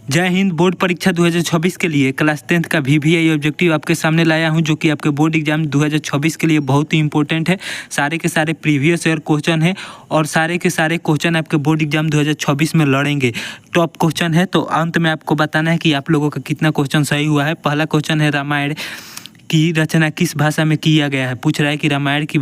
जय हिंद। बोर्ड परीक्षा 2026 के लिए क्लास 10th का VVI ऑब्जेक्टिव आपके सामने लाया हूं, जो कि आपके बोर्ड एग्जाम 2026 के लिए बहुत ही इंपॉर्टेंट है। सारे के सारे प्रीवियस ईयर क्वेश्चन है और सारे के सारे क्वेश्चन आपके बोर्ड एग्जाम 2026 में लड़ेंगे। टॉप क्वेश्चन है, तो अंत में आपको बताना है कि आप लोगों का कितना क्वेश्चन सही हुआ है। पहला क्वेश्चन है, रामायण की रचना किस भाषा में किया गया है। पूछ रहा है कि रामायण की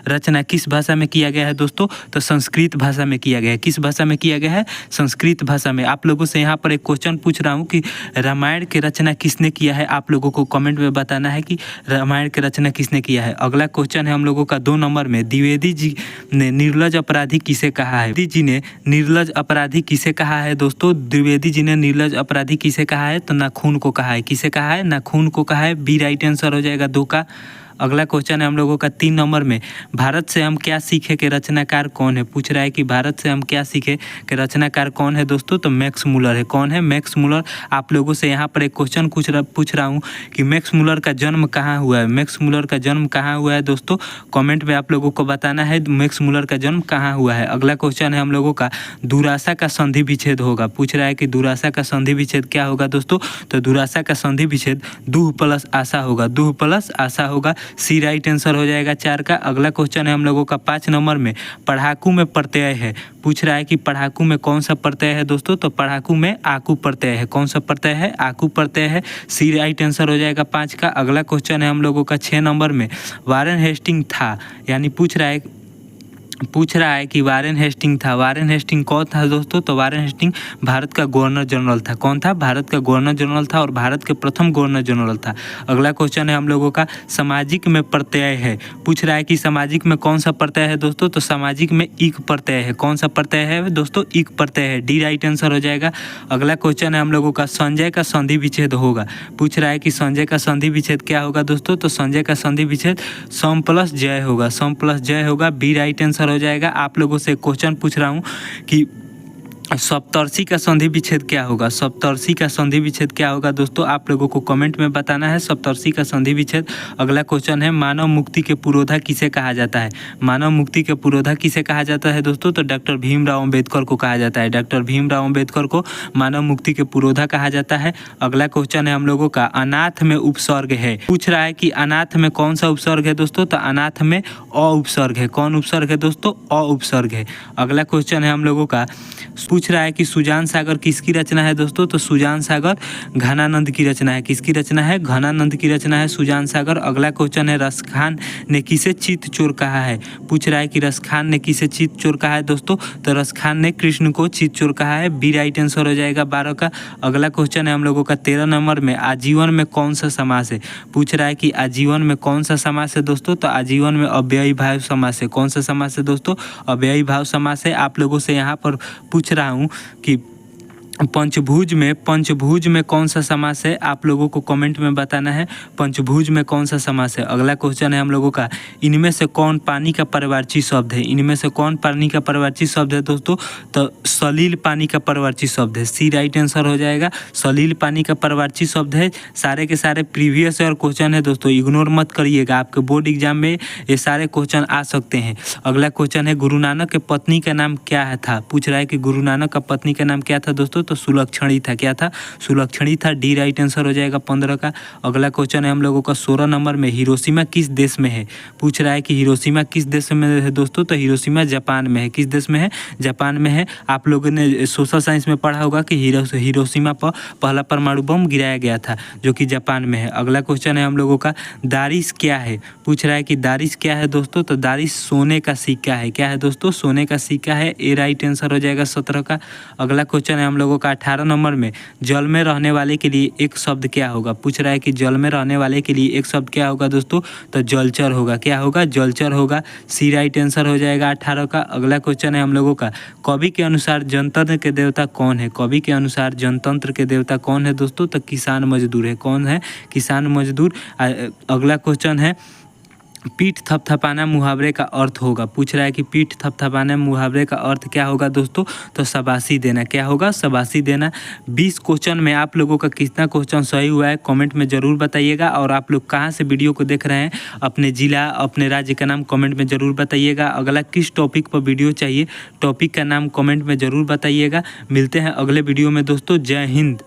रचना किस भाषा में किया गया है दोस्तों, तो संस्कृत भाषा में किया गया है। किस भाषा में किया गया है? संस्कृत भाषा में। आप लोगों से यहाँ पर एक क्वेश्चन पूछ रहा हूँ कि रामायण की रचना किसने किया है। आप लोगों को कमेंट में बताना है कि रामायण की रचना किसने किया है। अगला क्वेश्चन है हम लोगों का 2 नंबर में, द्विवेदी जी ने निर्लज अपराधी किसे कहा है। द्विवेदी जी ने निर्लज अपराधी किसे कहा है दोस्तों? द्विवेदी जी ने निर्लज अपराधी किसे कहा है? तो नाखून को कहा है। किसे कहा है? नाखून को कहा है। बी राइट आंसर हो जाएगा 2 का। अगला क्वेश्चन है हम लोगों का 3 नंबर में, भारत से हम क्या सीखे के रचनाकार कौन है। पूछ रहा है कि भारत से हम क्या सीखे के रचनाकार कौन है दोस्तों, तो मैक्स मूलर है। कौन है? Max Muller. आप लोगों से यहाँ पर एक क्वेश्चन पूछ रहा हूँ कि मैक्स मूलर का जन्म कहाँ हुआ है। मैक्स मूलर का जन्म कहाँ हुआ है दोस्तों, कॉमेंट में आप लोगों को बताना है मैक्स मूलर का जन्म कहाँ हुआ है। अगला क्वेश्चन है हम लोगों का, दुराशा का संधि विच्छेद होगा। पूछ रहा है कि दुराशा का संधि विच्छेद क्या होगा दोस्तों, तो दुराशा का संधि विच्छेद दुह प्लस आशा होगा। दुह प्लस आशा होगा। सी राइट आंसर हो जाएगा 4 का। अगला क्वेश्चन है हम लोगों का 5 नंबर में, पढ़ाकू में प्रत्यय है। पूछ रहा है कि पढ़ाकू में कौन सा प्रत्यय है दोस्तों, तो पढ़ाकू में आकू प्रत्यय है। कौन सा प्रत्यय है? आकू प्रत्यय है। सी राइट आंसर हो जाएगा 5 का। अगला क्वेश्चन है हम लोगों का 6 नंबर में, वारेन हेस्टिंग था, यानी पूछ रहा है कि वारेन हेस्टिंग था। वारेन हेस्टिंग कौन था दोस्तों, तो वारेन हेस्टिंग भारत का गवर्नर जनरल था। कौन था? भारत का गवर्नर जनरल था और भारत के प्रथम गवर्नर जनरल था। अगला क्वेश्चन है हम लोगों का, सामाजिक में प्रत्यय है। पूछ रहा है कि सामाजिक में कौन सा प्रत्यय है दोस्तों, तो सामाजिक में इक प्रत्यय है। कौन सा प्रत्यय है दोस्तों? इक प्रत्यय है। डी राइट आंसर हो जाएगा। अगला क्वेश्चन है हम लोगों का, संजय का संधि विच्छेद होगा। पूछ रहा है कि संजय का संधि विच्छेद क्या होगा दोस्तों, तो संजय का संधि विच्छेद सम प्लस जय होगा। सम प्लस जय होगा। बी राइट आंसर हो जाएगा। आप लोगों से क्वेश्चन पूछ रहा हूं कि सप्तर्षि का संधि विच्छेद क्या होगा। सप्तर्षि का संधि विच्छेद क्या होगा दोस्तों, आप लोगों को कमेंट में बताना है सप्तर्षि का संधि विच्छेद। अगला क्वेश्चन है, मानव मुक्ति के पुरोधा किसे कहा जाता है। मानव मुक्ति के पुरोधा किसे कहा जाता है दोस्तों, तो डॉक्टर भीमराव अंबेडकर को कहा जाता है। डॉक्टर भीमराव अंबेडकर को मानव मुक्ति के पुरोधा कहा जाता है। अगला क्वेश्चन है हम लोगों का, अनाथ में उपसर्ग है। पूछ रहा है कि अनाथ में कौन सा उपसर्ग है दोस्तों, तो अनाथ में अ उपसर्ग है। कौन उपसर्ग है दोस्तों? अ उपसर्ग है। अगला क्वेश्चन है हम लोगों का, पूछ रहा है कि सुजान सागर किसकी रचना है दोस्तों, तो सुजान सागर घनानंद की रचना है। किसकी रचना है? घनानंद की रचना है सुजान सागर। अगला क्वेश्चन है, रसखान ने किसे चित्त चोर कहा है। पूछ रहा है कि रसखान ने किसे चित्त चोर कहा है दोस्तों, तो रसखान ने कृष्ण को चित्त चोर कहा है। बी राइट आंसर हो जाएगा 12 का। अगला क्वेश्चन है हम लोगों का 13 नंबर में, आजीवन में कौन सा समास है। पूछ रहा है कि आजीवन में कौन सा समास है दोस्तों, तो आजीवन में अव्ययी भाव समास है। कौन सा समास है दोस्तों? अव्ययी भाव समास है। आप लोगों से यहाँ पर पूछ रहा हूँ कि पंचभुज में कौन सा समास है। आप लोगों को कमेंट में बताना है पंचभुज में कौन सा समास है। अगला क्वेश्चन है हम लोगों का, इनमें से कौन पानी का परिवारची शब्द है। इनमें से कौन पानी का परिवारची शब्द है दोस्तों, तो सलील पानी का परिवारची शब्द है। सी राइट आंसर हो जाएगा। सलील पानी का परिवारची शब्द है। सारे के सारे प्रीवियस ईयर क्वेश्चन है दोस्तों, इग्नोर मत करिएगा, आपके बोर्ड एग्जाम में ये सारे क्वेश्चन आ सकते हैं। अगला क्वेश्चन है, गुरु नानक के पत्नी का नाम क्या था। पूछ रहा है कि गुरु नानक का पत्नी का नाम क्या था दोस्तों, तो सुलक्षणी था। क्या था? सुलक्षणी था। डी राइट आंसर हो जाएगा 15 का। अगला क्वेश्चन है हम लोगों का 16 नंबर में, हिरोशिमा किस देश में है। पूछ रहा है कि हिरोशिमा किस देश में है दोस्तों, तो हिरोशिमा जापान में है। किस देश में है? जापान में है। आप लोगों ने सोशल साइंस में पढ़ा होगा कि हिरोशिमा पर पहला परमाणु बम गिराया गया था, जो कि जापान में है। अगला क्वेश्चन है हम लोगों का, दारिश क्या है। पूछ रहा है कि दारिश क्या है दोस्तों, तो दारिश सोने का सिक्का है। क्या है दोस्तों? सोने का सिक्का है। ए राइट आंसर हो जाएगा 17 का। अगला क्वेश्चन है हम लोगों का 18 नंबर में, जल में रहने वाले के लिए एक शब्द क्या होगा। पूछ रहा है कि जल में रहने वाले के लिए एक शब्द क्या होगा दोस्तों, तो जलचर होगा। क्या होगा? जलचर होगा। सी राइट आंसर हो जाएगा 18 का। अगला क्वेश्चन है हम लोगों का, कवि के अनुसार जनतंत्र के देवता कौन है। कवि के अनुसार जनतंत्र के देवता कौन है दोस्तों, तो किसान मजदूर है। कौन है? किसान मजदूर। अगला क्वेश्चन है, पीठ थपथपाना मुहावरे का अर्थ होगा। पूछ रहा है कि पीठ थपथपाना मुहावरे का अर्थ क्या होगा दोस्तों, तो शाबाशी देना। क्या होगा? शाबाशी देना। 20 क्वेश्चन में आप लोगों का कितना क्वेश्चन सही हुआ है कमेंट में ज़रूर बताइएगा। और आप लोग कहाँ से वीडियो को देख रहे हैं, अपने ज़िला अपने राज्य का नाम कमेंट में ज़रूर बताइएगा। अगला किस टॉपिक पर वीडियो चाहिए, टॉपिक का नाम कमेंट में ज़रूर बताइएगा। मिलते हैं अगले वीडियो में दोस्तों। जय हिंद।